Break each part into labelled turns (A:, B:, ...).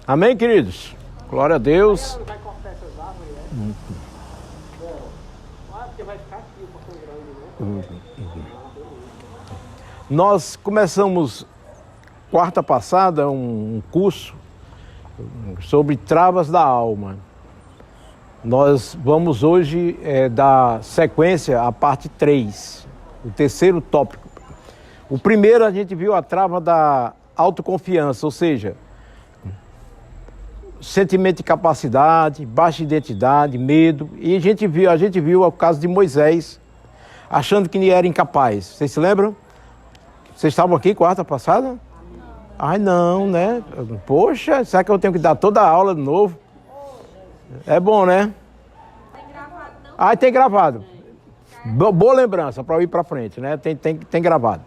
A: Amém, queridos? Glória a Deus.
B: Vai cortar essas árvores, né? Porque vai ficar aqui o portão grande, né?
A: Nós começamos quarta passada um curso sobre travas da alma. Nós vamos hoje dar sequência à parte 3, o terceiro tópico. O primeiro a gente viu a trava da autoconfiança, ou seja, sentimento de capacidade, baixa identidade, medo. E a gente viu o caso de Moisés, achando que era incapaz. Vocês se lembram? Vocês estavam aqui quarta passada? Ai, não, né? Poxa, será que eu tenho que dar toda a aula de novo? É bom, né?
C: Tem gravado, não?
A: Ah, tem gravado. Boa lembrança para eu ir para frente, né? Tem gravado.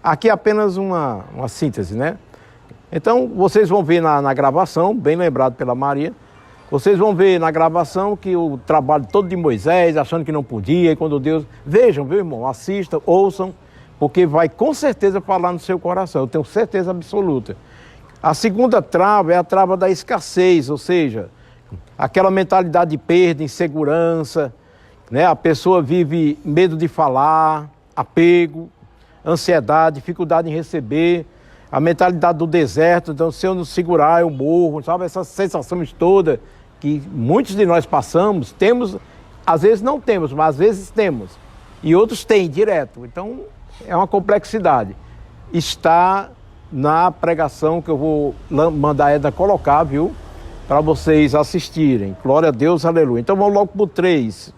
A: Aqui é apenas uma síntese, né? Então, vocês vão ver na gravação, bem lembrado pela Maria, vocês vão ver na gravação que o trabalho todo de Moisés, achando que não podia, e quando Deus... Vejam, viu, irmão? Assistam, ouçam, porque vai com certeza falar no seu coração, eu tenho certeza absoluta. A segunda trava é a trava da escassez, ou seja, aquela mentalidade de perda, insegurança, né? A pessoa vive medo de falar, apego, ansiedade, dificuldade em receber, a mentalidade do deserto, então se eu não segurar eu morro, sabe? Essas sensações todas que muitos de nós passamos, temos, às vezes não temos, mas às vezes temos, e outros têm direto, então é uma complexidade. Está na pregação que eu vou mandar a Edna colocar, viu? Para vocês assistirem. Glória a Deus, aleluia. Então vamos logo para o 3.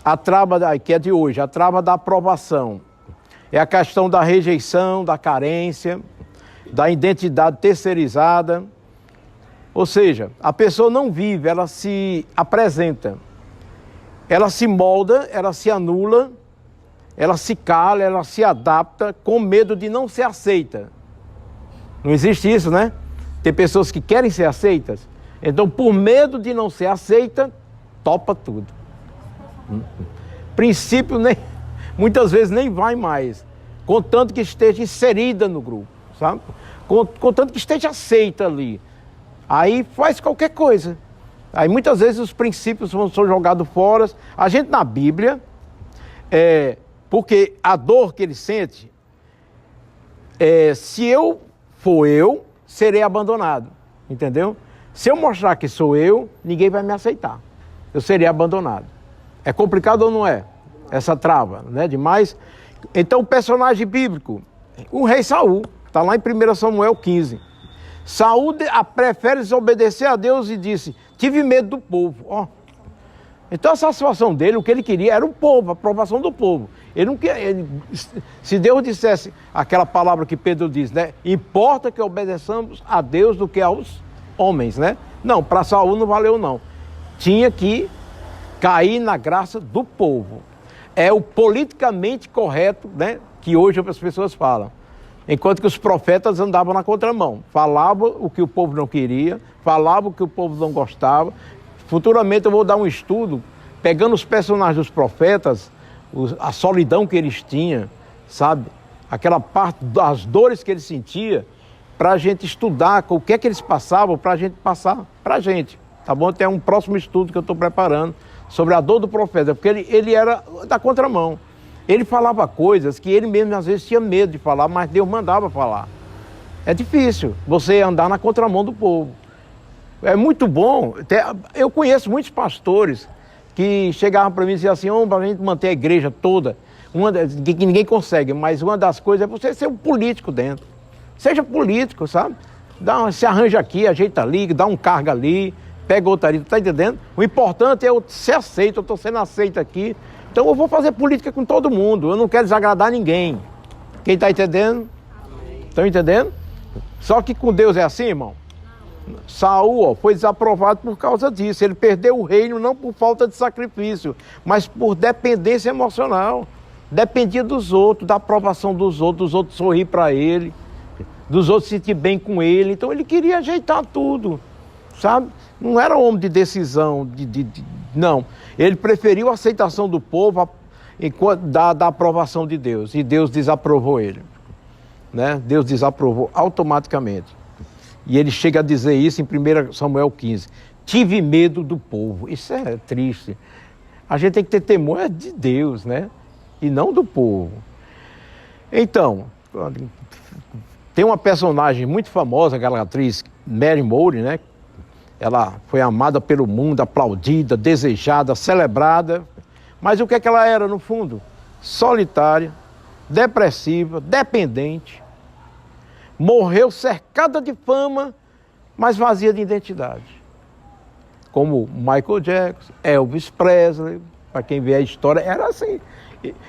A: A trava, que é de hoje, a trava da aprovação. É a questão da rejeição, da carência, da identidade terceirizada. Ou seja, a pessoa não vive, ela se apresenta. Ela se molda, ela se anula, ela se cala, ela se adapta com medo de não ser aceita. Não existe isso, né? Tem pessoas que querem ser aceitas, então por medo de não ser aceita, topa tudo. Princípio, muitas vezes nem vai mais, contanto que esteja inserida no grupo, sabe? Contanto que esteja aceita ali. Aí faz qualquer coisa. Aí muitas vezes os princípios são jogados fora. A gente na Bíblia, porque a dor que ele sente, se eu for eu, serei abandonado, entendeu? Se eu mostrar que sou eu, ninguém vai me aceitar. Eu serei abandonado. É complicado ou não é? Essa trava, né? Demais. Então, o personagem bíblico, o rei Saul, está lá em 1 Samuel 15. Saul prefere desobedecer a Deus e disse, tive medo do povo. Ó. Então, essa situação dele, o que ele queria era o povo, a aprovação do povo. Ele não queria, se Deus dissesse aquela palavra que Pedro diz, né? Importa que obedeçamos a Deus do que aos homens, né? Não, para Saul não valeu não. Tinha que cair na graça do povo. É o politicamente correto, né? Que hoje as pessoas falam. Enquanto que os profetas andavam na contramão. Falavam o que o povo não queria, falavam o que o povo não gostava. Futuramente eu vou dar um estudo, pegando os personagens dos profetas, a solidão que eles tinham, sabe? Aquela parte das dores que eles sentiam, para a gente estudar o que é que eles passavam, para a gente passar para a gente, tá bom? Tem um próximo estudo que eu estou preparando sobre a dor do profeta, porque ele era da contramão. Ele falava coisas que ele mesmo às vezes tinha medo de falar, mas Deus mandava falar. É difícil você andar na contramão do povo. É muito bom, eu conheço muitos pastores que chegavam para mim e diziam assim, para a gente manter a igreja toda, que ninguém consegue, mas uma das coisas é você ser um político dentro. Seja político, sabe? Se arranja aqui, ajeita ali, dá um cargo ali, pega outra ali, tá entendendo? O importante é eu ser aceito, eu estou sendo aceito aqui, então eu vou fazer política com todo mundo, eu não quero desagradar ninguém. Quem está entendendo? Estão entendendo? Só que com Deus é assim, irmão? Saul foi desaprovado por causa disso. Ele perdeu o reino não por falta de sacrifício, mas por dependência emocional. Dependia dos outros, da aprovação dos outros sorrir para ele, dos outros se sentir bem com ele. Então ele queria ajeitar tudo, sabe? Não era homem de decisão, não. Ele preferiu a aceitação do povo da aprovação de Deus, e Deus desaprovou ele. né? Deus desaprovou automaticamente. E ele chega a dizer isso em 1 Samuel 15. Tive medo do povo. Isso é triste. A gente tem que ter temor de Deus, né? E não do povo. Então, tem uma personagem muito famosa, aquela atriz Mary Moore, né? Ela foi amada pelo mundo, aplaudida, desejada, celebrada. Mas o que é que ela era no fundo? Solitária, depressiva, dependente. Morreu cercada de fama, mas vazia de identidade. Como Michael Jackson, Elvis Presley, para quem vê a história, era assim.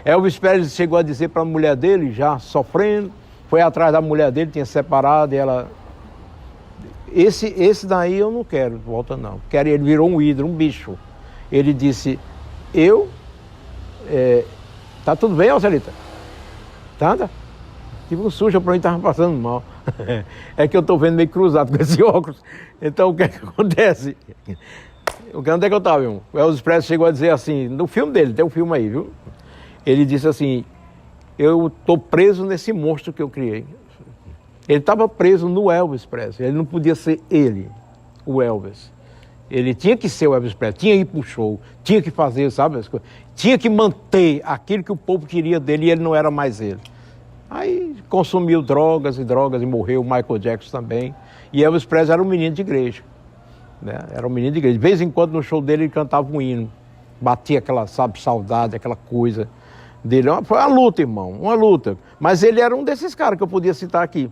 A: Elvis Presley chegou a dizer para a mulher dele, já sofrendo, foi atrás da mulher dele, tinha separado, e ela... Esse daí eu não quero, volta não. Ele virou um ídolo, um bicho. Ele disse, tá tudo bem, Celita? Tá? Tive um sujo para mim, estava passando mal. É que eu estou vendo meio cruzado com esse óculos. Então, o que é que acontece? Onde é que eu estava, irmão? O Elvis Presley chegou a dizer assim, no filme dele, tem um filme aí, viu? Ele disse assim, eu estou preso nesse monstro que eu criei. Ele estava preso no Elvis Presley, ele não podia ser ele, o Elvis. Ele tinha que ser o Elvis Presley, tinha que ir para o show, tinha que fazer, sabe, as coisas. Tinha que manter aquilo que o povo queria dele e ele não era mais ele. Aí consumiu drogas e morreu, Michael Jackson também. E Elvis Presley era um menino de igreja, né? Era um menino de igreja. De vez em quando no show dele ele cantava um hino, batia aquela, sabe, saudade, aquela coisa dele. Foi uma luta, irmão, uma luta. Mas ele era um desses caras que eu podia citar aqui,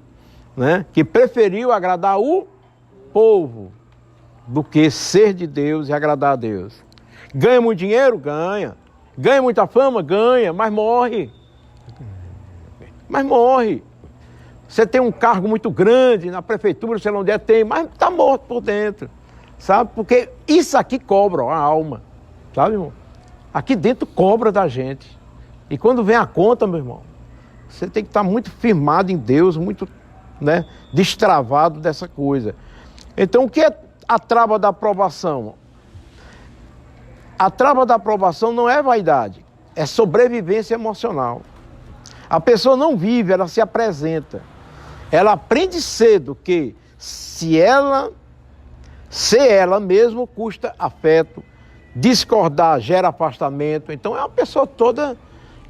A: né? Que preferiu agradar o povo do que ser de Deus e agradar a Deus. Ganha muito dinheiro? Ganha. Ganha muita fama? Ganha, mas morre. Mas morre. Você tem um cargo muito grande na prefeitura, sei lá onde é, tem, mas está morto por dentro, sabe? Porque isso aqui cobra a alma, sabe, irmão? Aqui dentro cobra da gente. E quando vem a conta, meu irmão, você tem que estar muito firmado em Deus, muito, né, destravado dessa coisa. Então, o que é a trava da aprovação? A trava da aprovação não é vaidade, é sobrevivência emocional. A pessoa não vive, ela se apresenta. Ela aprende cedo que ser ela mesmo custa afeto, discordar gera afastamento. Então é uma pessoa toda,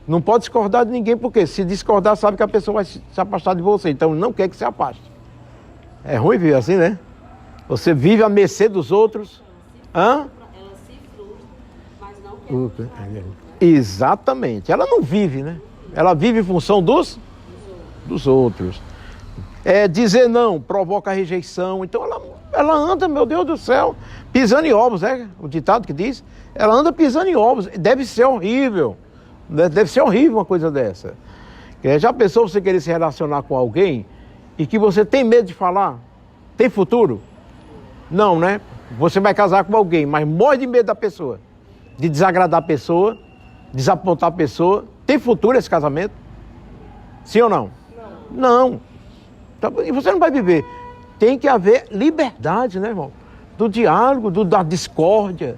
A: não pode discordar de ninguém, porque se discordar sabe que a pessoa vai se afastar de você, então não quer que se afaste. É ruim viver assim, né? Você vive à mercê dos outros.
C: Ela se frustra, mas não quer.
A: Exatamente. Ela não vive, né? Ela vive em função dos outros. Dizer não provoca rejeição. Então ela anda, meu Deus do céu, pisando em ovos, o ditado que diz. Ela anda pisando em ovos. Deve ser horrível. Deve ser horrível uma coisa dessa. Já pensou você querer se relacionar com alguém e que você tem medo de falar? Tem futuro? Não, né? Você vai casar com alguém, mas morre de medo da pessoa. De desagradar a pessoa, desapontar a pessoa. Tem futuro esse casamento? Sim ou não? Não. E você não vai viver. Tem que haver liberdade, né, irmão? Do diálogo, da discórdia.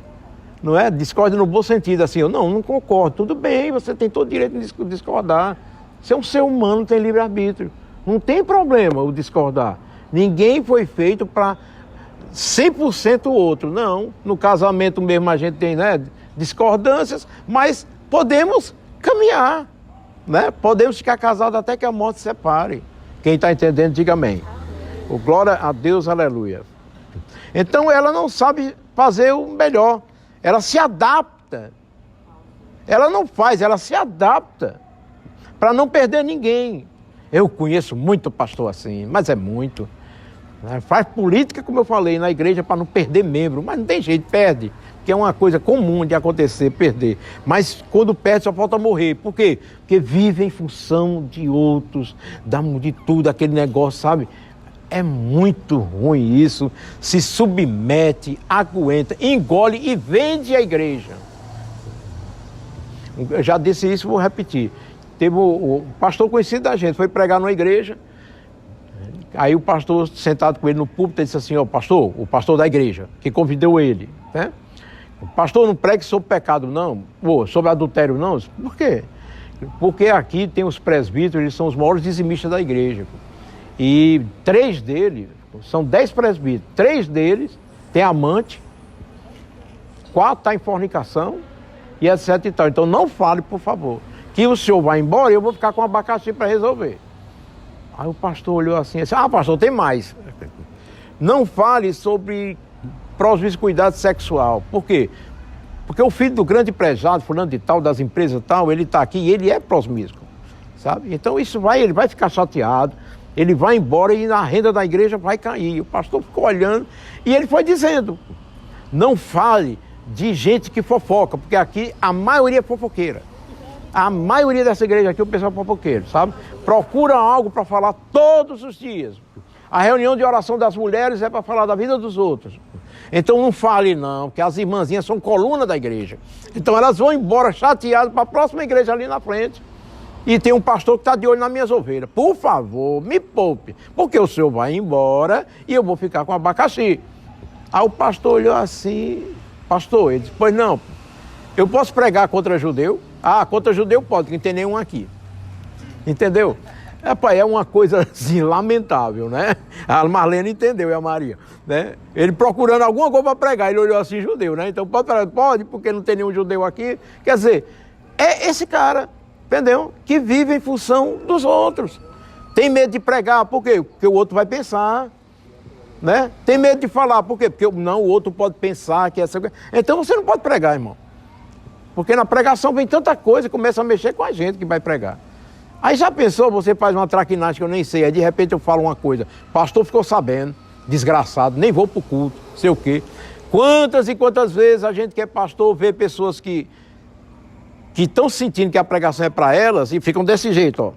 A: Não é? Discórdia no bom sentido, assim. Eu não concordo. Tudo bem, você tem todo o direito de discordar. Você é um ser humano, tem livre-arbítrio. Não tem problema o discordar. Ninguém foi feito para 100% o outro. Não. No casamento mesmo a gente tem, né, discordâncias, mas podemos caminhar, né? Podemos ficar casados até que a morte separe. Quem está entendendo, diga amém. O glória a Deus, aleluia. Então ela não sabe fazer o melhor. Ela se adapta. Ela não faz, ela se adapta. Para não perder ninguém. Eu conheço muito pastor assim, mas é muito. Faz política, como eu falei, na igreja para não perder membro. Mas não tem jeito, perde. Que é uma coisa comum de acontecer, perder. Mas quando perde, só falta morrer. Por quê? Porque vive em função de outros, de tudo, aquele negócio, sabe? É muito ruim isso. Se submete, aguenta, engole e vende a igreja. Eu já disse isso, vou repetir. Teve o pastor conhecido da gente, foi pregar numa igreja. Aí o pastor, sentado com ele no púlpito, disse assim, o pastor da igreja, que convidou ele, né? O pastor não pregue sobre pecado, não. Sobre adultério, não. Por quê? Porque aqui tem os presbíteros, eles são os maiores dizimistas da igreja. E 3 deles, são 10 presbíteros, 3 deles têm amante, 4 estão em fornicação e etc e tal. Então não fale, por favor, que o senhor vai embora e eu vou ficar com abacaxi para resolver. Aí o pastor olhou assim e disse, pastor, tem mais. Não fale sobre promiscuidade sexual. Por quê? Porque o filho do grande empresário, fulano de tal, das empresas tal, ele está aqui e ele é promíscuo, sabe? Então ele vai ficar chateado, ele vai embora e a renda da igreja vai cair. O pastor ficou olhando e ele foi dizendo, não fale de gente que fofoca, porque aqui a maioria é fofoqueira. A maioria dessa igreja aqui, o pessoal é fofoqueiro, sabe? Procura algo para falar todos os dias. A reunião de oração das mulheres é para falar da vida dos outros. Então não fale não, porque as irmãzinhas são coluna da igreja. Então elas vão embora chateadas para a próxima igreja ali na frente. E tem um pastor que está de olho nas minhas ovelhas. Por favor, me poupe, porque o senhor vai embora e eu vou ficar com abacaxi. Aí o pastor olhou assim, pastor, ele disse, pois não, eu posso pregar contra judeu? Contra judeu pode, que não tem nenhum aqui. Entendeu? É uma coisa assim, lamentável, né? A Marlene entendeu, e a Maria, né? Ele procurando alguma coisa para pregar, ele olhou assim, judeu, né? Então pode, porque não tem nenhum judeu aqui. Quer dizer, é esse cara, entendeu? Que vive em função dos outros. Tem medo de pregar, por quê? Porque o outro vai pensar, né? Tem medo de falar, por quê? Porque o outro pode pensar que essa coisa. Então você não pode pregar, irmão. Porque na pregação vem tanta coisa, começa a mexer com a gente que vai pregar. Aí já pensou, você faz uma traquinagem que eu nem sei, aí de repente eu falo uma coisa, pastor ficou sabendo, desgraçado, nem vou pro culto, sei o quê. Quantas e quantas vezes a gente que é pastor vê pessoas que estão sentindo que a pregação é para elas e ficam desse jeito, ó.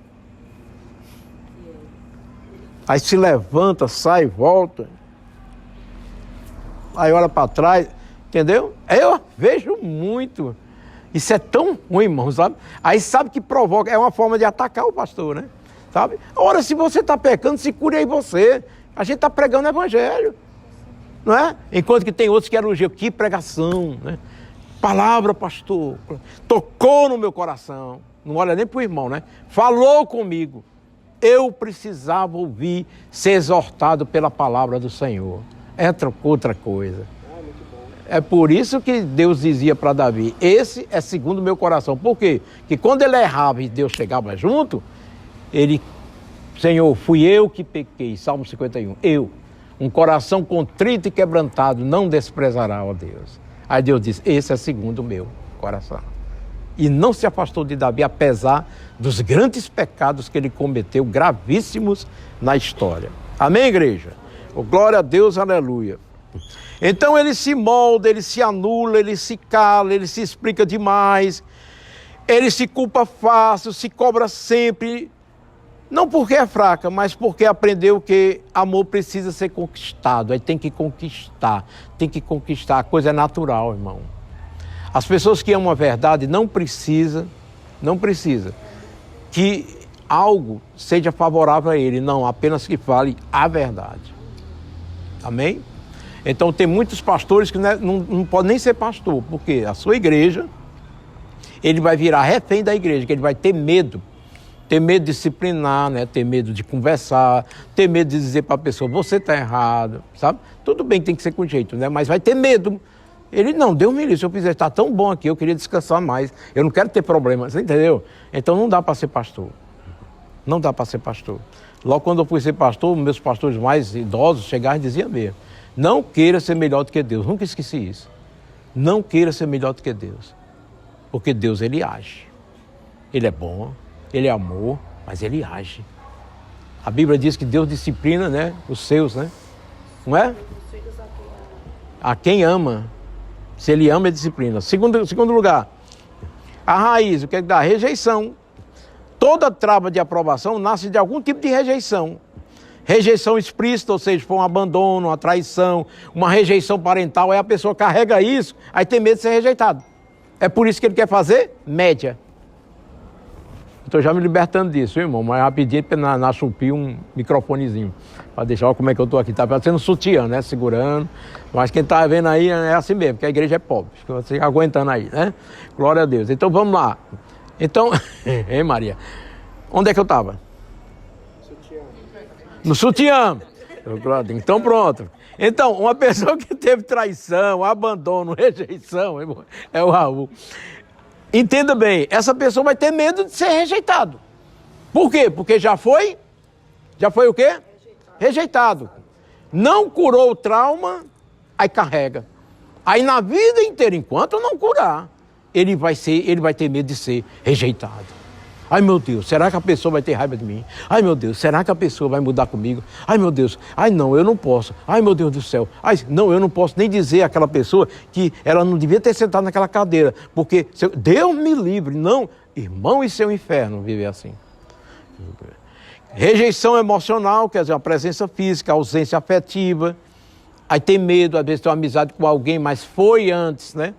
A: Aí se levanta, sai, volta. Aí olha para trás, entendeu? Eu vejo muito. Isso é tão ruim, irmão, sabe? Aí sabe que provoca, é uma forma de atacar o pastor, né? Sabe? Ora, se você está pecando, se cure aí você. A gente está pregando o evangelho, não é? Enquanto que tem outros que elogiam, que pregação, né? Palavra, pastor, tocou no meu coração. Não olha nem para o irmão, né? Falou comigo. Eu precisava ouvir, ser exortado pela palavra do Senhor. É outra coisa. É por isso que Deus dizia para Davi, esse é segundo o meu coração. Por quê? Porque quando ele errava e Deus chegava junto, ele, Senhor, fui eu que pequei, Salmo 51, eu, um coração contrito e quebrantado, não desprezará, ó Deus. Aí Deus disse, esse é segundo o meu coração. E não se afastou de Davi, apesar dos grandes pecados que ele cometeu, gravíssimos na história. Amém, igreja? Glória a Deus, aleluia. Então ele se molda, ele se anula, ele se cala, ele se explica demais, ele se culpa fácil, se cobra sempre, não porque é fraca, mas porque aprendeu que amor precisa ser conquistado, aí tem que conquistar, a coisa é natural, irmão. As pessoas que amam a verdade não precisa que algo seja favorável a ele, não, apenas que fale a verdade. Amém? Então tem muitos pastores que não podem nem ser pastor, porque a sua igreja, ele vai virar refém da igreja, que ele vai ter medo de disciplinar, né? Ter medo de conversar, ter medo de dizer para a pessoa, você está errado, sabe? Tudo bem que tem que ser com jeito, né? Mas vai ter medo. Ele, não, Deus me livre, se eu fizer, está tão bom aqui, eu queria descansar mais, eu não quero ter problemas, você entendeu? Então não dá para ser pastor, não dá para ser pastor. Logo quando eu fui ser pastor, meus pastores mais idosos chegaram e diziam mesmo, não queira ser melhor do que Deus. Nunca esqueci isso. Não queira ser melhor do que Deus. Porque Deus, ele age. Ele é bom, ele é amor, mas ele age. A Bíblia diz que Deus disciplina, né, os seus, né? Não é? A quem ama. Se ele ama, ele disciplina. Segundo lugar, a raiz, o que é que dá? Rejeição. Toda trava de aprovação nasce de algum tipo de rejeição. Rejeição explícita, ou seja, foi um abandono, uma traição, uma rejeição parental, aí a pessoa carrega isso, aí tem medo de ser rejeitado. É por isso que ele quer fazer média. Estou já me libertando disso, irmão, mas rapidinho na Chupi um microfonezinho, para deixar, olha como é que eu estou aqui, está parecendo sutiã, né, segurando, mas quem está vendo aí é assim mesmo, porque a igreja é pobre, você aguentando aí, né? Glória a Deus. Então vamos lá. Então, hein, Maria? Onde é que eu estava?
B: Sutiã.
A: No sutiã. Então pronto. Então, uma pessoa que teve traição, abandono, rejeição, é o Raul. Entenda bem, essa pessoa vai ter medo de ser rejeitado. Por quê? Porque já foi o quê? Rejeitado. Não curou o trauma, aí carrega. Aí na vida inteira, enquanto não curar, ele vai ter medo de ser rejeitado. Ai, meu Deus, será que a pessoa vai ter raiva de mim? Ai, meu Deus, será que a pessoa vai mudar comigo? Ai, meu Deus, ai, não, eu não posso. Ai, meu Deus do céu. Ai, não, eu não posso nem dizer àquela pessoa que ela não devia ter sentado naquela cadeira, porque Deus me livre. Não, irmão, isso é um inferno viver assim. Rejeição emocional, quer dizer, uma presença física, ausência afetiva. Aí tem medo, às vezes tem uma amizade com alguém, mas foi antes, né?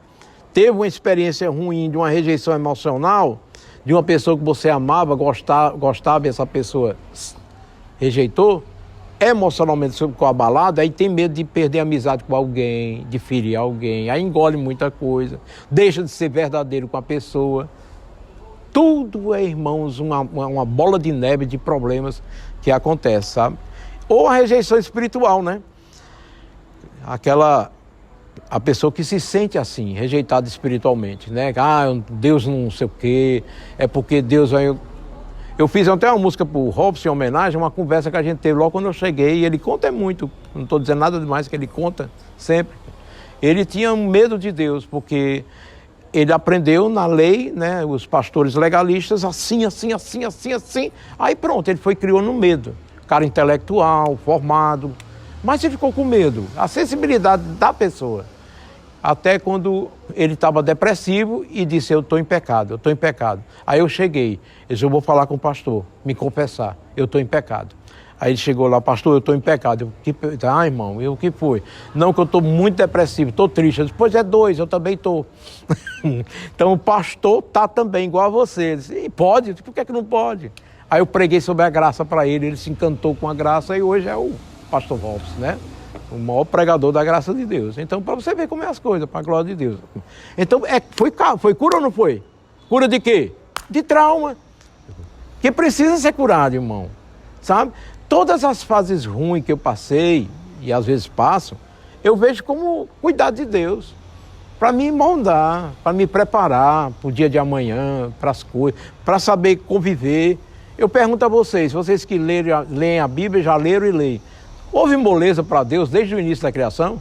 A: Teve uma experiência ruim de uma rejeição emocional, de uma pessoa que você amava, gostava e essa pessoa rejeitou, emocionalmente ficou abalado, aí tem medo de perder a amizade com alguém, de ferir alguém, aí engole muita coisa, deixa de ser verdadeiro com a pessoa. Tudo é, irmãos, uma bola de neve de problemas que acontece, sabe? Ou a rejeição espiritual, né? A pessoa que se sente assim, rejeitada espiritualmente, né? Ah, Deus não sei o quê, é porque Deus vai... Eu fiz até uma música pro Robson em homenagem, uma conversa que a gente teve logo quando eu cheguei, e ele conta muito, não estou dizendo nada demais, que ele conta sempre. Ele tinha medo de Deus, porque ele aprendeu na lei, né, os pastores legalistas, assim, aí pronto, ele criou no medo. Cara intelectual, formado, mas ele ficou com medo, a sensibilidade da pessoa. Até quando ele estava depressivo e disse, eu estou em pecado. Aí eu cheguei, ele disse, eu vou falar com o pastor, me confessar, eu estou em pecado. Aí ele chegou lá, pastor, eu estou em pecado. Irmão, o que foi? Não, que eu estou muito depressivo, estou triste. Eu disse, pois é, eu também estou. Então o pastor está também igual a você. Ele disse, pode? Por que não pode? Aí eu preguei sobre a graça para ele se encantou com a graça e hoje é o pastor Robson, né? O maior pregador da graça de Deus. Então, para você ver como é as coisas, para a glória de Deus. Então, foi cura ou não foi? Cura de quê? De trauma. Que precisa ser curado, irmão. Sabe? Todas as fases ruins que eu passei, e às vezes passo, eu vejo como cuidado de Deus. Para me moldar, para me preparar para o dia de amanhã, para as coisas, para saber conviver. Eu pergunto a vocês que leem a Bíblia, já leram e leem. Houve moleza para Deus desde o início da criação?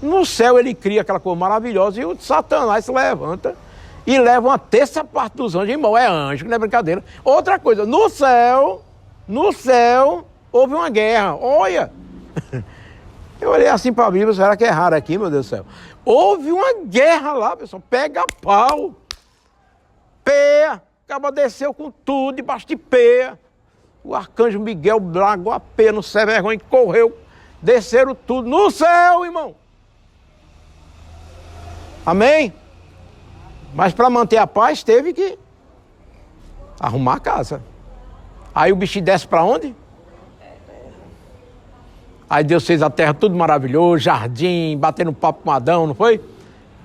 A: Não. No céu ele cria aquela coisa maravilhosa e o Satanás se levanta e leva uma terça parte dos anjos. Irmão, é anjo, não é brincadeira. Outra coisa, no céu, houve uma guerra. Olha! Eu olhei assim para a Bíblia, será que é raro aqui, meu Deus do céu? Houve uma guerra lá, pessoal. Pega pau, peia, acaba desceu com tudo, debaixo de peia. O arcanjo Miguel largou a peia no céu, vergonha, correu, desceram tudo no céu, irmão. Amém? Mas para manter a paz, teve que arrumar a casa. Aí o bichinho desce para onde? Aí Deus fez a terra tudo maravilhoso, jardim, batendo papo com Adão, não foi?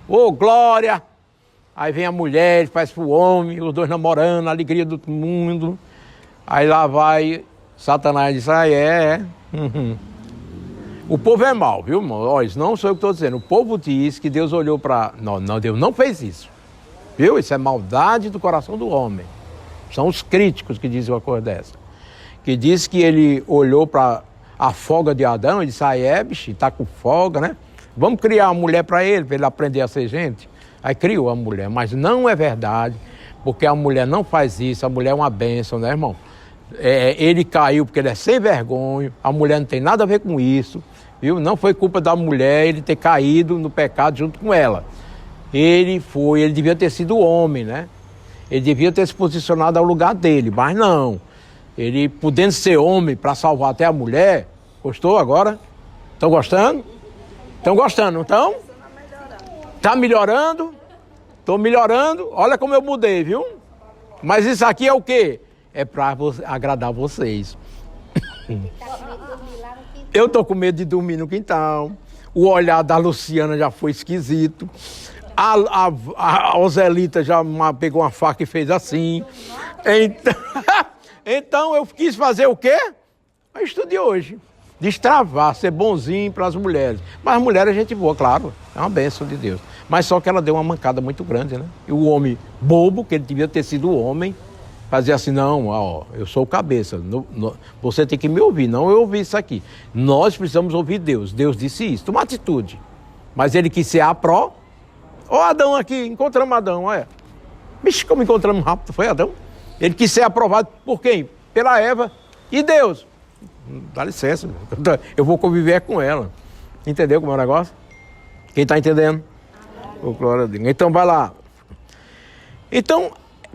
A: Ô, glória! Aí vem a mulher, faz pro homem, os dois namorando, a alegria do mundo. Aí lá vai Satanás e diz, Uhum. O povo é mau, viu, irmão? Olha, isso não sou eu que estou dizendo. O povo diz que Deus olhou para... Não, Deus não fez isso. Viu? Isso é maldade do coração do homem. São os críticos que dizem uma coisa dessa. Que diz que ele olhou para a folga de Adão e disse, bicho, tá com folga, né? Vamos criar uma mulher para ele aprender a ser gente. Aí criou a mulher, mas não é verdade, porque a mulher não faz isso, a mulher é uma bênção, né, irmão? Ele caiu porque ele é sem vergonha, a mulher não tem nada a ver com isso, viu? Não foi culpa da mulher ele ter caído no pecado junto com ela. Ele devia ter sido homem, né? Ele devia ter se posicionado ao lugar dele, mas não. Ele, podendo ser homem para salvar até a mulher, gostou agora? Estão gostando? Estão gostando, não estão? Está melhorando? Estou melhorando. Olha como eu mudei, viu? Mas isso aqui é o quê? É para agradar vocês. Eu estou com medo de dormir no quintal. O olhar da Luciana já foi esquisito. A Ozelita já pegou uma faca e fez assim. Então eu quis fazer o quê? Eu estudei hoje. Destravar, ser bonzinho para as mulheres. Mas as mulheres é gente boa, claro. É uma bênção de Deus. Mas só que ela deu uma mancada muito grande, né? E o homem bobo, que ele devia ter sido o homem, fazia assim, não, ó, eu sou o cabeça. Você tem que me ouvir, não eu ouvir isso aqui. Nós precisamos ouvir Deus. Deus disse isso. Toma atitude. Mas ele quis ser a pró. Ó Adão aqui, encontramos Adão, olha. Bicho, como encontramos rápido, foi Adão. Ele quis ser aprovado por quem? Pela Eva. E Deus? Dá licença, eu vou conviver com ela. Entendeu como é o negócio? Quem está entendendo? Oh, glória a Deus. Então vai lá. Então,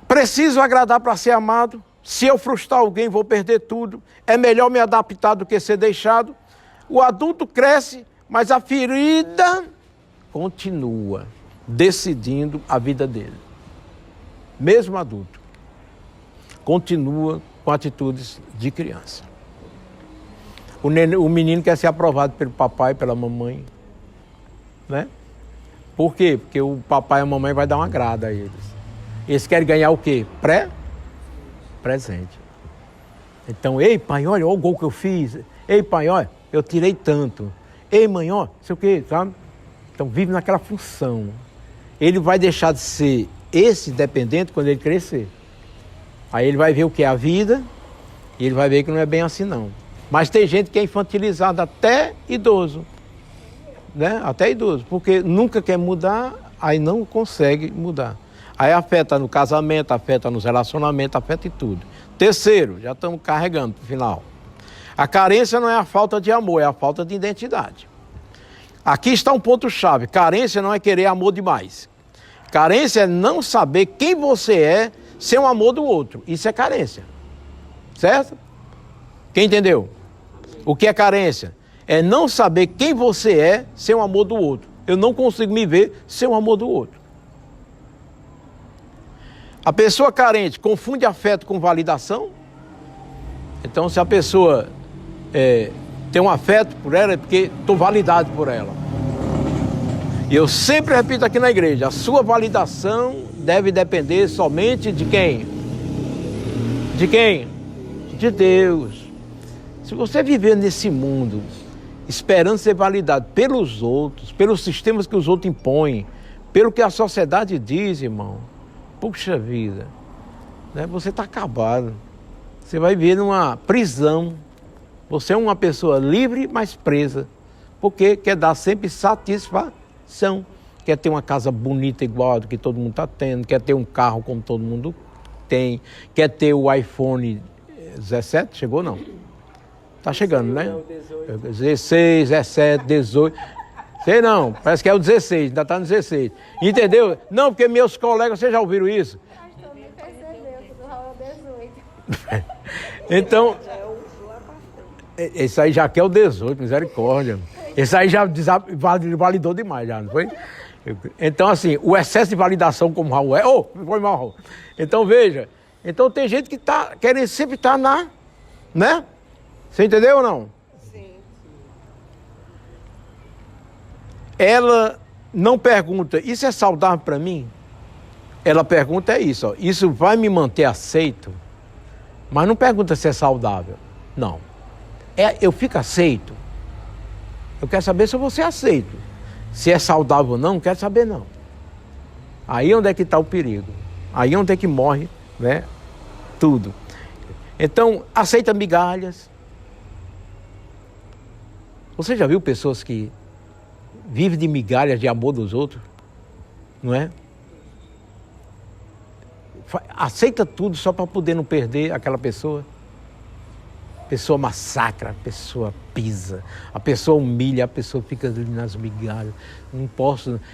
A: preciso agradar para ser amado. Se eu frustrar alguém, vou perder tudo. É melhor me adaptar do que ser deixado. O adulto cresce, mas a ferida continua decidindo a vida dele. Mesmo adulto. Continua com atitudes de criança. O menino quer ser aprovado pelo papai, pela mamãe, né? Por quê? Porque o papai e a mamãe vai dar uma grada a eles. Eles querem ganhar o quê? Presente. Então, ei pai, olha o gol que eu fiz. Ei pai, olha, eu tirei tanto. Ei mãe, ó, sei o quê, sabe? Então vive naquela função. Ele vai deixar de ser esse dependente quando ele crescer. Aí ele vai ver o que é a vida e ele vai ver que não é bem assim não. Mas tem gente que é infantilizada até idoso, né? Até idoso, porque nunca quer mudar, aí não consegue mudar. Aí afeta no casamento, afeta nos relacionamentos, afeta em tudo. Terceiro, já estamos carregando para o final. A carência não é a falta de amor, é a falta de identidade. Aqui está um ponto-chave. Carência não é querer amor demais. Carência é não saber quem você é sem o amor do outro. Isso é carência. Certo? Quem entendeu? O que é carência? É não saber quem você é sem o amor do outro. Eu não consigo me ver sem o amor do outro. A pessoa carente confunde afeto com validação. Então, se a pessoa tem um afeto por ela, é porque estou validado por ela. E eu sempre repito aqui na igreja, a sua validação deve depender somente de quem? De quem? De Deus. Se você viver nesse mundo esperando ser validado pelos outros, pelos sistemas que os outros impõem, pelo que a sociedade diz, irmão, puxa vida, né? Você está acabado. Você vai viver numa prisão. Você é uma pessoa livre, mas presa. Porque quer dar sempre satisfação. Quer ter uma casa bonita igual a que todo mundo está tendo. Quer ter um carro como todo mundo tem. Quer ter o iPhone 17? Chegou não? Está chegando, né? 16, 17, 18. Sei não, parece que é o 16, ainda está no 16. Entendeu? Não, porque meus colegas, vocês já ouviram isso?
D: Pastor, me percebeu que do Raul é 18.
A: Então, esse aí já quer o 18, misericórdia. Esse aí já validou demais, já, não foi? Então, assim, o excesso de validação como o Raul é... foi mal, Raul. Então, veja. Então, tem gente que está querendo sempre estar na... né? Você entendeu ou não?
C: Sim.
A: Ela não pergunta, isso é saudável para mim? Ela pergunta isso, ó, isso vai me manter aceito? Mas não pergunta se é saudável. Não. Eu fico aceito. Eu quero saber se eu vou ser aceito. Se é saudável ou não quero saber não. Aí onde é que está o perigo. Aí onde é que morre, né? Tudo. Então, aceita migalhas. Você já viu pessoas que vivem de migalhas de amor dos outros? Não é? Aceita tudo só para poder não perder aquela pessoa. A pessoa massacra, a pessoa pisa, a pessoa humilha, a pessoa fica ali nas migalhas.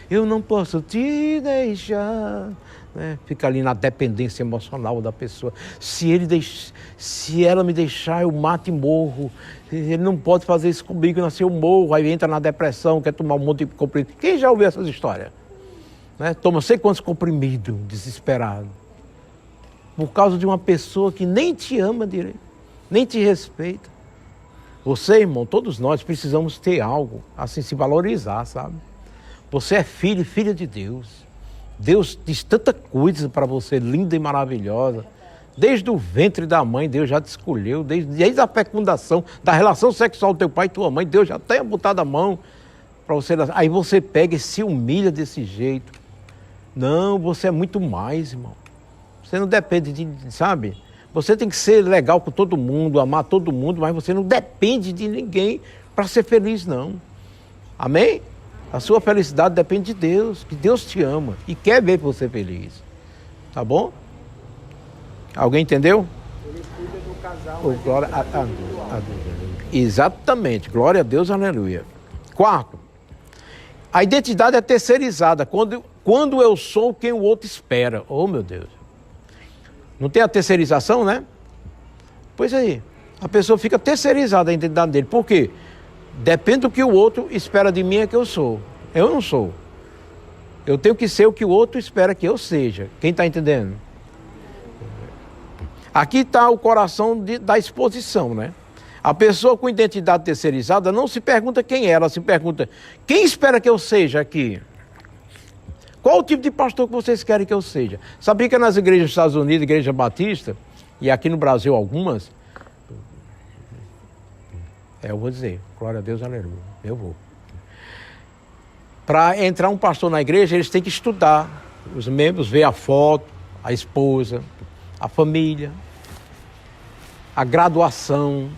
A: Eu não posso te deixar. Né? Fica ali na dependência emocional da pessoa. Se ela me deixar, eu mato e morro. Ele não pode fazer isso comigo, eu morro. Aí entra na depressão, quer tomar um monte de comprimido. Quem já ouviu essas histórias? Né? Toma sei quantos comprimidos, desesperado. Por causa de uma pessoa que nem te ama direito, nem te respeita. Você, irmão, todos nós precisamos ter algo, assim, se valorizar, sabe? Você é filho e filha de Deus. Deus diz tanta coisa para você, linda e maravilhosa. Desde o ventre da mãe, Deus já te escolheu. Desde a fecundação, da relação sexual do teu pai e tua mãe, Deus já tem botado a mão para você. Aí você pega e se humilha desse jeito. Não, você é muito mais, irmão. Você não depende de, sabe? Você tem que ser legal com todo mundo, amar todo mundo, mas você não depende de ninguém para ser feliz, não. Amém? A sua felicidade depende de Deus, que Deus te ama e quer ver você feliz. Tá bom? Alguém entendeu?
B: Ele cuida do casal.
A: Oh, glória a Deus. Exatamente, glória a Deus, aleluia. Quarto, a identidade é terceirizada, quando eu sou quem o outro espera. Oh, meu Deus. Não tem a terceirização, né? Pois aí, a pessoa fica terceirizada a identidade dele. Por quê? Depende do que o outro espera de mim é que eu sou. Eu não sou. Eu tenho que ser o que o outro espera que eu seja. Quem está entendendo? Aqui está o coração da exposição, né? A pessoa com identidade terceirizada não se pergunta quem é, ela se pergunta quem espera que eu seja aqui? Qual o tipo de pastor que vocês querem que eu seja? Sabia que nas igrejas dos Estados Unidos, Igreja Batista, e aqui no Brasil algumas, eu vou dizer, glória a Deus, aleluia, eu vou. Para entrar um pastor na igreja, eles têm que estudar, os membros, ver a foto, a esposa, a família, a graduação,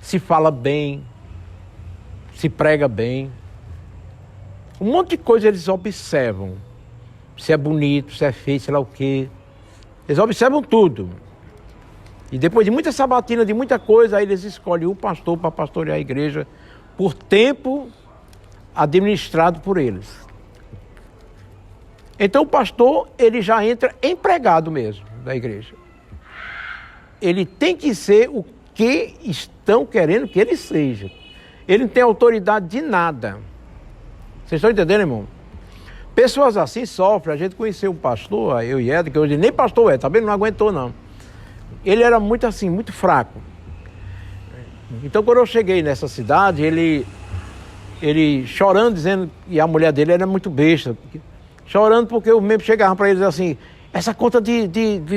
A: se fala bem, se prega bem. Um monte de coisa eles observam. Se é bonito, se é feio, sei lá o quê. Eles observam tudo. E depois de muita sabatina, de muita coisa, aí eles escolhem o pastor para pastorear a igreja por tempo administrado por eles. Então o pastor, ele já entra empregado mesmo da igreja. Ele tem que ser o que estão querendo que ele seja. Ele não tem autoridade de nada. Vocês estão entendendo, irmão? Pessoas assim sofrem. A gente conheceu um pastor, eu e Ed, que hoje nem pastor é, tá vendo? Não aguentou, não. Ele era muito assim, muito fraco. Então, quando eu cheguei nessa cidade, ele chorando, dizendo, e a mulher dele era muito besta, chorando porque os membros chegavam para ele assim, essa conta de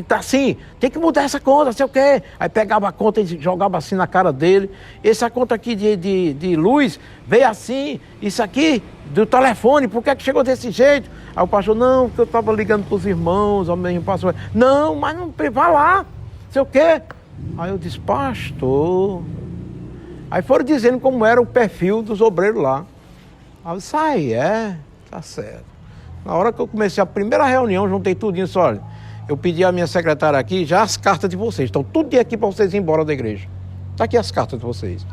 A: tá assim, tem que mudar essa conta, sei o quê. Aí pegava a conta e jogava assim na cara dele. Essa conta aqui de luz veio assim, isso aqui do telefone, por que chegou desse jeito? Aí o pastor, não, porque eu estava ligando para os irmãos, ao mesmo pastor, não, mas não, vá lá, sei o quê. Aí eu disse, pastor. Aí foram dizendo como era o perfil dos obreiros lá. Aí eu disse, tá certo. Na hora que eu comecei a primeira reunião, juntei tudinho, disse, olha, eu pedi à minha secretária aqui já as cartas de vocês. Estão tudo aqui para vocês ir embora da igreja. Está aqui as cartas de vocês.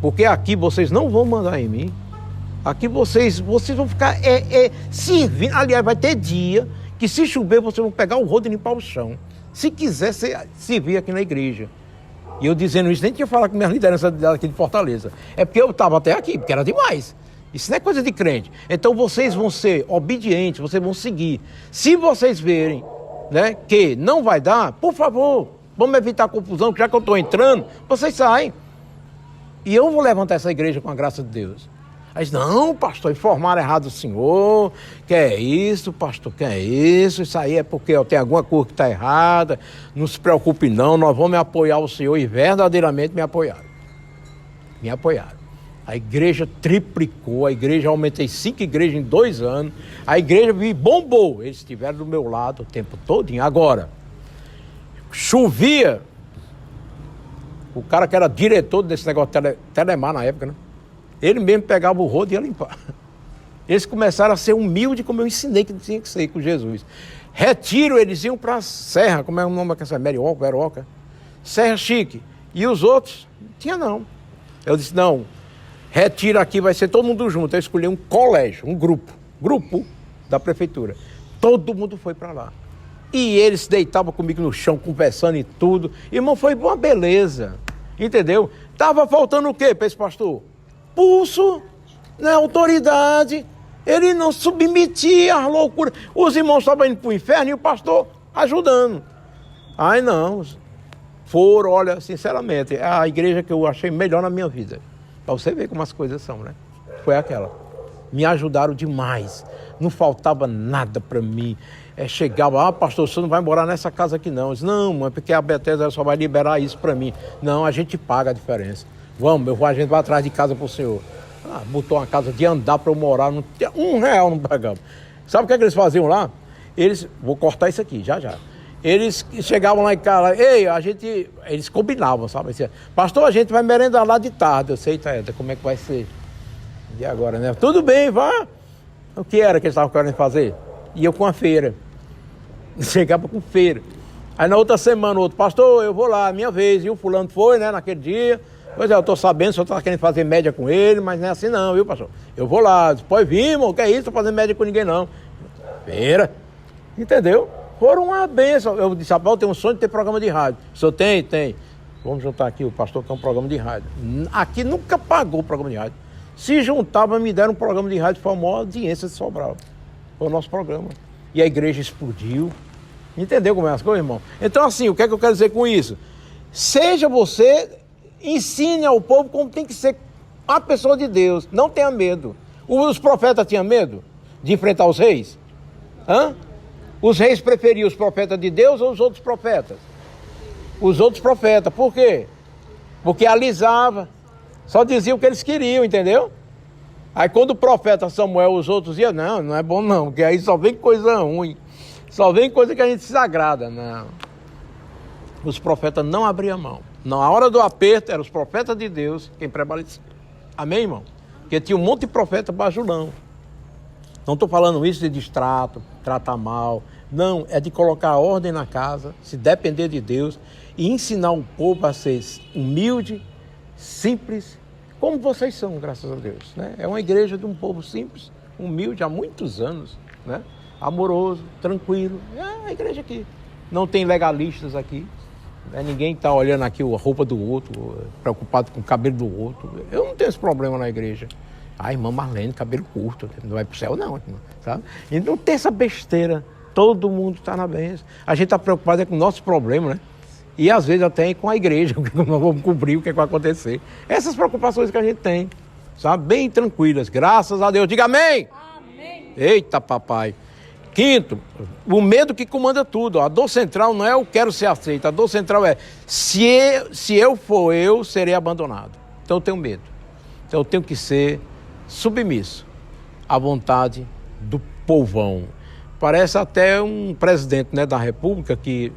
A: Porque aqui vocês não vão mandar em mim. Aqui vocês vão ficar servindo. Aliás, vai ter dia que se chover, vocês vão pegar o rodo e limpar o chão. Se quiser servir aqui na igreja. E eu dizendo isso, nem tinha falado com minha liderança aqui de Fortaleza. É porque eu estava até aqui, porque era demais. Isso não é coisa de crente. Então vocês vão ser obedientes, vocês vão seguir. Se vocês verem, né, que não vai dar, por favor, vamos evitar confusão, que já que eu estou entrando, vocês saem. E eu vou levantar essa igreja com a graça de Deus. Aí diz, não, pastor, informaram errado o senhor, que é isso, pastor, que é isso aí é porque tem alguma coisa que está errada, não se preocupe não, nós vamos apoiar o senhor, e verdadeiramente me apoiaram. Me apoiaram. A igreja triplicou, a igreja, aumentei 5 igrejas em 2 anos, a igreja me bombou, eles estiveram do meu lado o tempo todinho. Agora, chovia, o cara que era diretor desse negócio Telemar na época, né? Ele mesmo pegava o rodo e ia limpar. Eles começaram a ser humildes como eu ensinei que tinha que ser com Jesus. Retiro, eles iam para a Serra, como é o nome dessa Veroca, Serra Chique. E os outros, tinha não. Eu disse, não, retiro aqui, vai ser todo mundo junto. Eu escolhi um colégio, um grupo da prefeitura. Todo mundo foi para lá. E eles deitavam comigo no chão, conversando e tudo. Irmão, foi uma beleza, entendeu? Tava faltando o quê para esse pastor? Pulso, né, autoridade. Ele não submetia às loucuras. Os irmãos estavam indo para o inferno e o pastor ajudando. Ai, não. Foram, olha, sinceramente, é a igreja que eu achei melhor na minha vida. Para você ver como as coisas são, né? Foi aquela. me ajudaram demais. Não faltava nada para mim. Chegava, pastor, você não vai morar nessa casa aqui não. Eu disse, não, é porque a Bethesda só vai liberar isso para mim. Não, a gente paga a diferença. Vamos, a gente vai atrás de casa para o senhor. Botou uma casa de andar para eu morar, não tinha R$1 não pagava. Sabe o que eles faziam lá? Vou cortar isso aqui, já. Eles chegavam lá em casa, eles combinavam, sabe? Pastor, a gente vai merendar lá de tarde. Eu sei, como é que vai ser? E agora, né? Tudo bem, vá. O que era que eles estavam querendo fazer? E eu com a feira. Chegava com feira. Aí na outra semana, o outro, pastor, eu vou lá, minha vez. E o fulano foi, né, naquele dia. Pois é, eu tô sabendo, o senhor tá querendo fazer média com ele, mas não é assim não, viu, pastor? Eu vou lá, pode vir, irmão, que é isso, não tô fazendo média com ninguém não. Feira. Entendeu? Foram uma bênção. Eu disse, Paulo, eu tenho um sonho de ter programa de rádio. O senhor tem? Tem. Vamos juntar aqui, o pastor tem um programa de rádio. Aqui nunca pagou o programa de rádio. Se juntava, me deram um programa de rádio, foi a maior audiência de Sobral. Foi o nosso programa. E a igreja explodiu. Entendeu como é as coisas, irmão? Então, assim, o que é que eu quero dizer com isso? Seja você, ensine ao povo como tem que ser a pessoa de Deus. Não tenha medo. Os profetas tinham medo de enfrentar os reis? Os reis preferiam os profetas de Deus ou os outros profetas? Os outros profetas. Por quê? Porque alisava. Só diziam o que eles queriam, entendeu? Aí quando o profeta Samuel, os outros diziam, não é bom não, porque aí só vem coisa ruim. Só vem coisa que a gente se desagrada. Não. Os profetas não abriam mão. Na hora do aperto, eram os profetas de Deus quem prevalecia. Amém, irmão? Porque tinha um monte de profeta bajulão. Não estou falando isso de distrato, tratar mal. Não, é de colocar ordem na casa, se depender de Deus e ensinar o povo a ser humilde, simples, como vocês são, graças a Deus. Né? É uma igreja de um povo simples, humilde, há muitos anos, né? Amoroso, tranquilo. É a igreja aqui. Não tem legalistas aqui. Né? Ninguém está olhando aqui a roupa do outro, preocupado com o cabelo do outro. Eu não tenho esse problema na igreja. Irmã Marlene, cabelo curto, não vai para o céu não, sabe? E não tem essa besteira. Todo mundo está na bênção. A gente está preocupado com o nosso problema, né? E às vezes até com a igreja, que nós vamos cobrir o que vai acontecer. Essas preocupações que a gente tem, sabe? Bem tranquilas, graças a Deus. Diga amém! Amém! Eita, papai! Quinto, o medo que comanda tudo. A dor central não é eu quero ser aceito. A dor central é se eu for eu, serei abandonado. Então eu tenho medo. Então eu tenho que ser submisso à vontade do povão. Parece até um presidente, né, da República que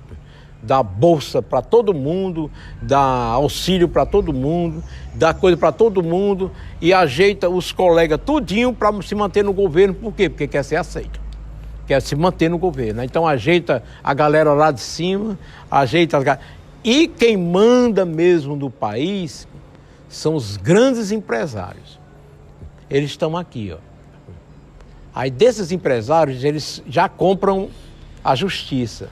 A: dá bolsa para todo mundo, dá auxílio para todo mundo, dá coisa para todo mundo e ajeita os colegas tudinho para se manter no governo. Por quê? Porque quer ser aceito. Quer se manter no governo. Então ajeita a galera lá de cima, E quem manda mesmo no país são os grandes empresários. Eles estão aqui, ó. Aí desses empresários, eles já compram a justiça.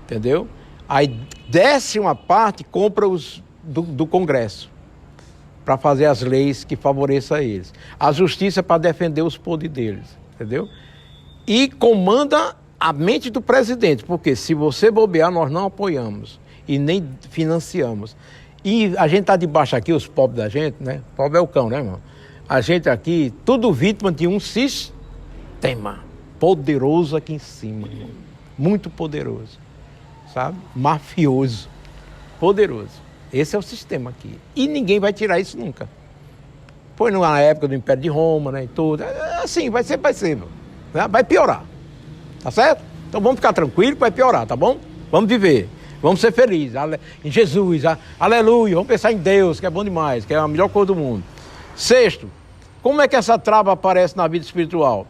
A: Entendeu? Aí desce uma parte e compra os do Congresso para fazer as leis que favoreçam a eles. A justiça é para defender os poderes deles. Entendeu? E comanda a mente do presidente, porque se você bobear, nós não apoiamos e nem financiamos. E a gente está debaixo aqui, os pobres da gente, né? Pobre é o cão, né, irmão? A gente aqui, tudo vítima de um sistema poderoso aqui em cima, irmão. Muito poderoso, sabe? Mafioso, poderoso. Esse é o sistema aqui. E ninguém vai tirar isso nunca. Foi na época do Império de Roma, né, e tudo. Assim, vai ser, né? Vai piorar, tá certo? Então vamos ficar tranquilos que vai piorar, tá bom? Vamos viver, vamos ser felizes, em Jesus, aleluia, vamos pensar em Deus, que é bom demais, que é a melhor coisa do mundo. Sexto, como é que essa trava aparece na vida espiritual?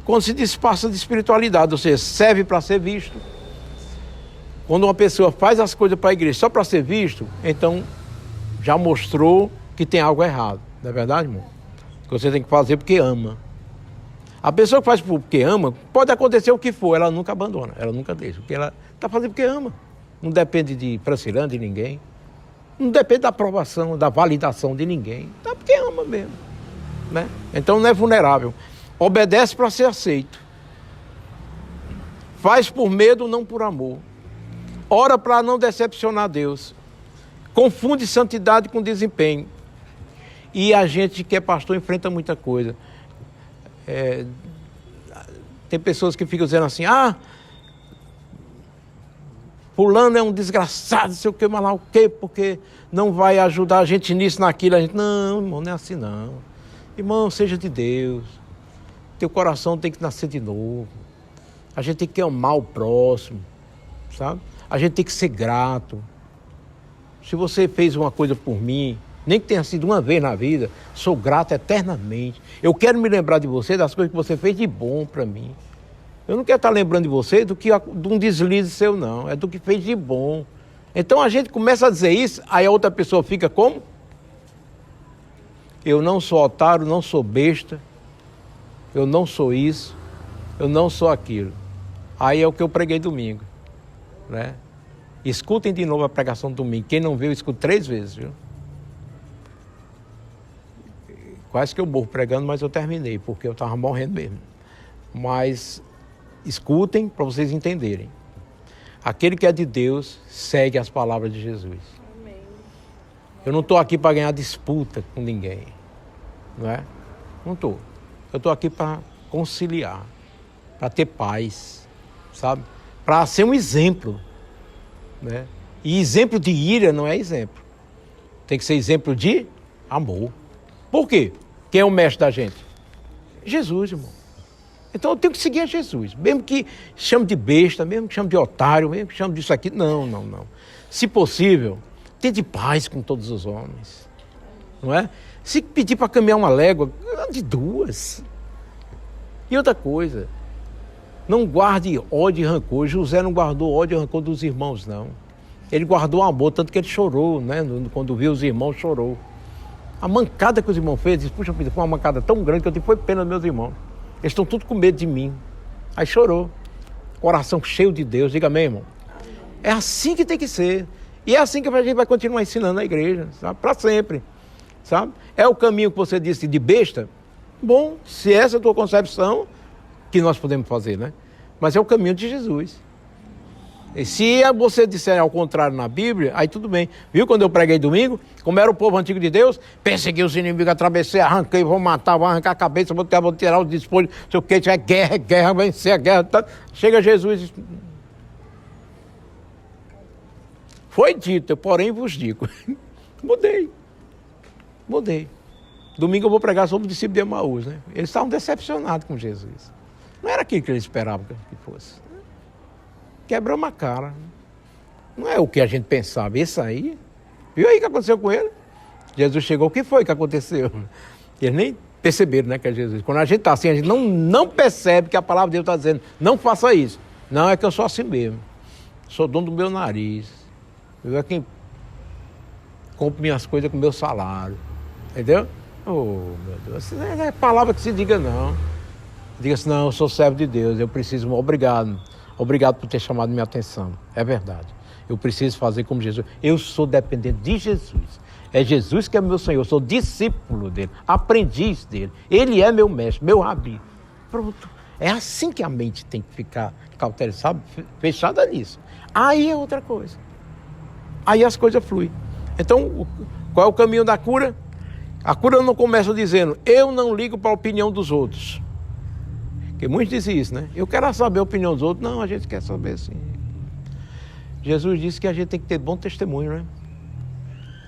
A: Quando se disfarça de espiritualidade, ou seja, serve para ser visto. Quando uma pessoa faz as coisas para a igreja só para ser visto, então já mostrou que tem algo errado. Não é verdade, irmão? Que você tem que fazer porque ama. A pessoa que faz porque ama, pode acontecer o que for, ela nunca abandona, ela nunca deixa. Porque ela está fazendo porque ama. Não depende de Francilano, de ninguém. Não depende da aprovação, da validação de ninguém. Tá porque ama mesmo. Né? Então não é vulnerável. Obedece para ser aceito. Faz por medo, não por amor. Ora para não decepcionar Deus. Confunde santidade com desempenho. E a gente que é pastor enfrenta muita coisa. Tem pessoas que ficam dizendo assim, fulano é um desgraçado, não sei o que, mas lá o quê, porque não vai ajudar a gente nisso, naquilo. A gente, não, irmão, não é assim não. Irmão, seja de Deus. Teu coração tem que nascer de novo. A gente tem que amar o próximo, sabe? A gente tem que ser grato. Se você fez uma coisa por mim, nem que tenha sido uma vez na vida, sou grato eternamente. Eu quero me lembrar de você, das coisas que você fez de bom para mim. Eu não quero estar lembrando de você de um deslize seu, não. É do que fez de bom. Então a gente começa a dizer isso, aí a outra pessoa fica como? Eu não sou otário, não sou besta. Eu não sou isso. Eu não sou aquilo. Aí é o que eu preguei domingo, né? Escutem de novo a pregação do domingo. Quem não viu, escuta 3 vezes, viu? Quase que eu morro pregando, mas eu terminei, porque eu estava morrendo mesmo. Mas escutem para vocês entenderem. Aquele que é de Deus, segue as palavras de Jesus.
D: Amém.
A: Eu não estou aqui para ganhar disputa com ninguém, não é? Não estou. Eu estou aqui para conciliar, para ter paz, sabe? Para ser um exemplo, né? E exemplo de ira não é exemplo. Tem que ser exemplo de amor. Por quê? Quem é o mestre da gente? Jesus, irmão. Então eu tenho que seguir a Jesus. Mesmo que chame de besta, mesmo que chame de otário, mesmo que chame disso aqui. Não. Se possível, tente paz com todos os homens. Não é? Se pedir para caminhar uma légua, ande 2. E outra coisa, não guarde ódio e rancor. José não guardou ódio e rancor dos irmãos, não. Ele guardou amor, tanto que ele chorou, né? Quando viu os irmãos, chorou. A mancada que os irmãos fez, disse, puxa vida, foi uma mancada tão grande que eu tive foi pena dos meus irmãos. Eles estão tudo com medo de mim. Aí chorou. Coração cheio de Deus, diga amém, irmão. É assim que tem que ser. E é assim que a gente vai continuar ensinando na igreja, sabe? Para sempre, sabe? É o caminho que você disse de besta? Bom, se essa é a tua concepção, que nós podemos fazer, né? Mas é o caminho de Jesus. E se você disser ao contrário na Bíblia, aí tudo bem. Viu quando eu preguei domingo? Como era o povo antigo de Deus? Persegui os inimigos, atravessei, arranquei, vou matar, vou arrancar a cabeça, vou tirar os despojos, não sei o que, tiver guerra, vencer a guerra. Tá. Chega Jesus e diz, foi dito, eu porém vos digo. Mudei. Domingo eu vou pregar sobre o discípulo de Emaús, né? Eles estavam decepcionados com Jesus. Não era aquilo que eles esperavam que fosse. Quebramos a cara. Não é o que a gente pensava. Isso aí, viu aí o que aconteceu com ele? Jesus chegou, o que foi que aconteceu? Eles nem perceberam, né, que é Jesus. Quando a gente está assim, a gente não percebe que a palavra de Deus está dizendo, não faça isso. Não, é que eu sou assim mesmo. Sou dono do meu nariz. Eu é quem compro minhas coisas com meu salário. Entendeu? Oh, meu Deus, isso não é palavra que se diga, não. Diga assim, não, eu sou servo de Deus, eu preciso, obrigado por ter chamado minha atenção. É verdade. Eu preciso fazer como Jesus. Eu sou dependente de Jesus. É Jesus que é meu Senhor, eu sou discípulo dele, aprendiz dele. Ele é meu mestre, meu rabi. Pronto. É assim que a mente tem que ficar cauterizada, sabe? Fechada nisso. Aí é outra coisa. Aí as coisas fluem. Então, qual é o caminho da cura? A cura não começa dizendo, eu não ligo para a opinião dos outros. Porque muitos dizem isso, né? Eu quero saber a opinião dos outros. Não, a gente quer saber sim. Jesus disse que a gente tem que ter bom testemunho, né?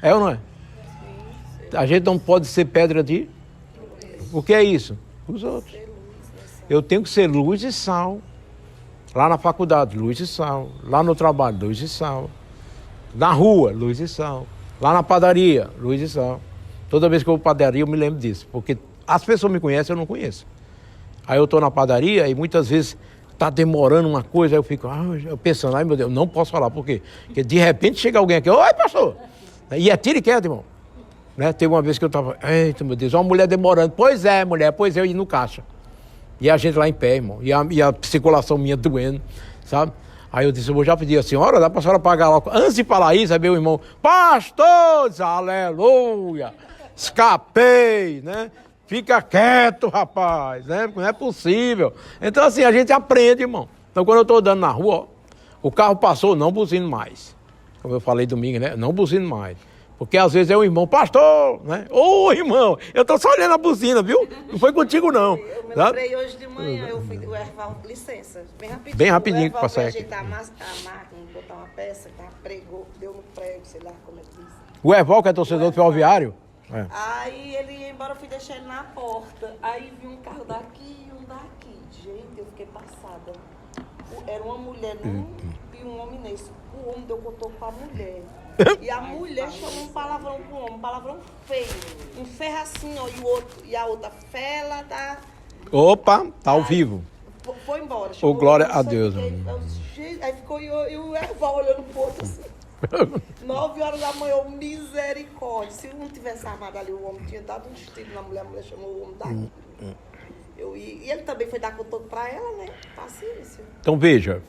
A: É ou não é? A gente não pode ser pedra de... O que é isso? Os outros. Eu tenho que ser luz e sal. Lá na faculdade, luz e sal. Lá no trabalho, luz e sal. Na rua, luz e sal. Lá na padaria, luz e sal. Toda vez que eu vou para a padaria, eu me lembro disso. Porque as pessoas me conhecem, eu não conheço. Aí eu estou na padaria e muitas vezes está demorando uma coisa, aí eu fico eu pensando, ai meu Deus, não posso falar. Por quê? Porque de repente chega alguém aqui, oi pastor! E é tiro e queda, irmão. Né? Teve uma vez que eu estava, eita meu Deus, uma mulher demorando. Pois é, mulher, pois eu ia no caixa. E a gente lá em pé, irmão. E a circulação minha doendo, sabe? Aí eu disse, eu vou já pedir a senhora, dá para a senhora pagar logo. Antes de falar isso, aí meu irmão, pastor, aleluia, escapei, né? Fica quieto, rapaz, né? Não é possível. Então assim, a gente aprende, irmão. Então quando eu estou andando na rua, ó, o carro passou, não buzino mais. Como eu falei domingo, né? Não buzino mais. Porque às vezes é o irmão, pastor, né? Ô, irmão, eu tô só olhando a buzina, viu? Não foi contigo, não.
E: Eu me
A: Sabe?
E: lembrei hoje de manhã, eu fui, o Erval, licença,
A: Bem rapidinho que
E: o Erval
A: passar
E: foi
A: aqui.
E: ajeitar a máquina, botar uma peça, tá? Pregou, deu no prego, sei lá como é que diz.
A: O Erval, que é torcedor do Ferroviário. É.
E: Aí ele ia embora, eu fui deixar ele na porta. Aí vi um carro daqui e um daqui. Gente, eu fiquei passada. Era uma mulher num e um homem nesse. O homem deu cotoco pra mulher. E a mulher chamou um palavrão pro homem, um palavrão feio. Um ferro assim, ó, e a outra fela tá.
A: Opa, tá ao vivo.
E: Foi embora.
A: Ô, glória a
E: eu
A: Deus.
E: Aí ficou e o Erval olhando pro outro assim. 9 horas da manhã, eu, misericórdia. Se não tivesse armado ali, o homem tinha dado um tiro na mulher, a mulher chamou o homem daqui. E ele também foi dar cotoco pra ela, né? Paciência.
A: Então veja,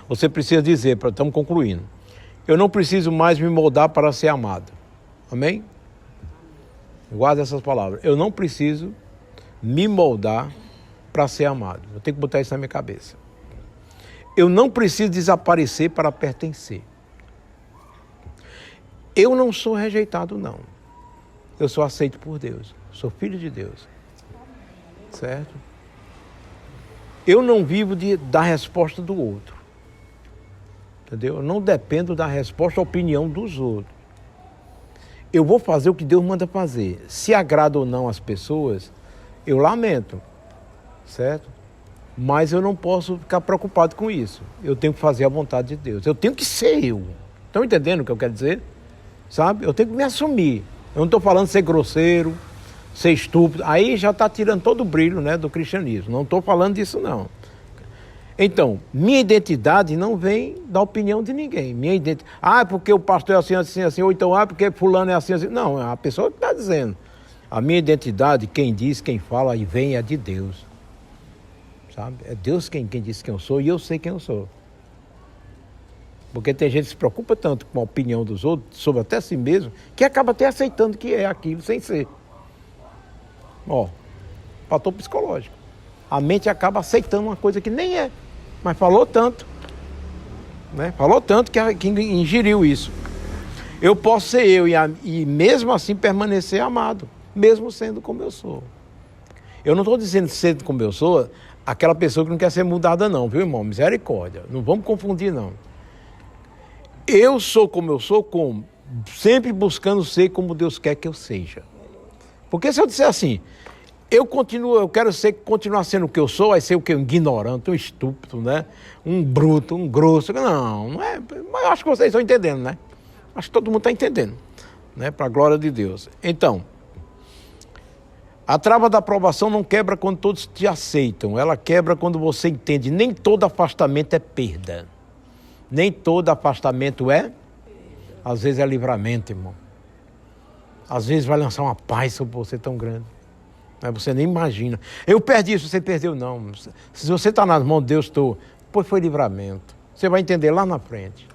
A: você precisa dizer, estamos concluindo, eu não preciso mais me moldar para ser amado. Amém? Guarda essas palavras. Eu não preciso me moldar para ser amado. Eu tenho que botar isso na minha cabeça. Eu não preciso desaparecer para pertencer. Eu não sou rejeitado, não. Eu sou aceito por Deus. Sou filho de Deus. Certo? Eu não vivo da resposta do outro. Entendeu? Eu não dependo da resposta, opinião dos outros. Eu vou fazer o que Deus manda fazer. Se agrada ou não as pessoas, eu lamento. Certo? Mas eu não posso ficar preocupado com isso. Eu tenho que fazer a vontade de Deus. Eu tenho que ser eu. Estão entendendo o que eu quero dizer? Sabe? Eu tenho que me assumir. Eu não estou falando ser grosseiro, ser estúpido. Aí já está tirando todo o brilho, né, do cristianismo. Não estou falando disso, não. Então, minha identidade não vem da opinião de ninguém. Minha identidade... porque o pastor é assim, assim, assim. Ou então, porque fulano é assim, assim. Não, é a pessoa que está dizendo. A minha identidade, quem diz, quem fala e vem é de Deus. Sabe? É Deus quem diz quem eu sou e eu sei quem eu sou. Porque tem gente que se preocupa tanto com a opinião dos outros, sobre até si mesmo, que acaba até aceitando que é aquilo sem ser. Ó, fator psicológico. A mente acaba aceitando uma coisa que nem é, mas falou tanto. Né? Falou tanto que ingeriu isso. Eu posso ser eu e mesmo assim permanecer amado, mesmo sendo como eu sou. Eu não estou dizendo sendo como eu sou, aquela pessoa que não quer ser mudada não, viu, irmão? Misericórdia. Não vamos confundir, não. Eu sou como eu sou, como? Sempre buscando ser como Deus quer que eu seja. Porque se eu disser assim, eu quero continuar sendo o que eu sou, vai ser o que? Um ignorante, um estúpido, né? Um bruto, um grosso. Não é. Mas eu acho que vocês estão entendendo, né? Acho que todo mundo está entendendo, né? Para a glória de Deus. Então, a trava da aprovação não quebra quando todos te aceitam. Ela quebra quando você entende. Nem todo afastamento é perda. Nem todo afastamento é... Às vezes é livramento, irmão. Às vezes vai lançar uma paz sobre você tão grande. Mas você nem imagina. Eu perdi isso, você perdeu não. Se você está nas mãos de Deus, pois foi livramento. Você vai entender lá na frente.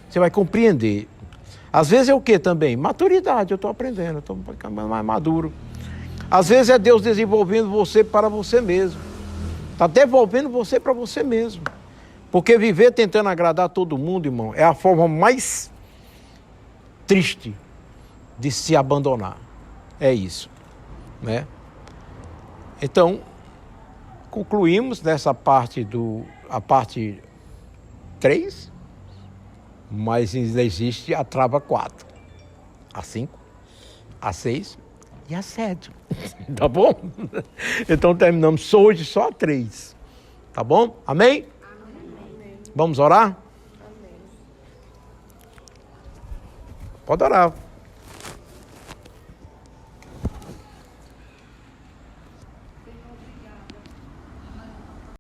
A: Você vai compreender. Às vezes é o que também? Maturidade, eu estou aprendendo, eu estou ficando mais maduro. Às vezes é Deus desenvolvendo você para você mesmo. Está devolvendo você para você mesmo. Porque viver tentando agradar todo mundo, irmão, é a forma mais triste de se abandonar. É isso, né? Então, concluímos nessa parte a parte 3, mas ainda existe a trava 4, a 5, a 6 e a 7. Tá bom? Então terminamos hoje só a 3. Tá bom? Amém? Amém. Vamos orar? Amém. Pode orar.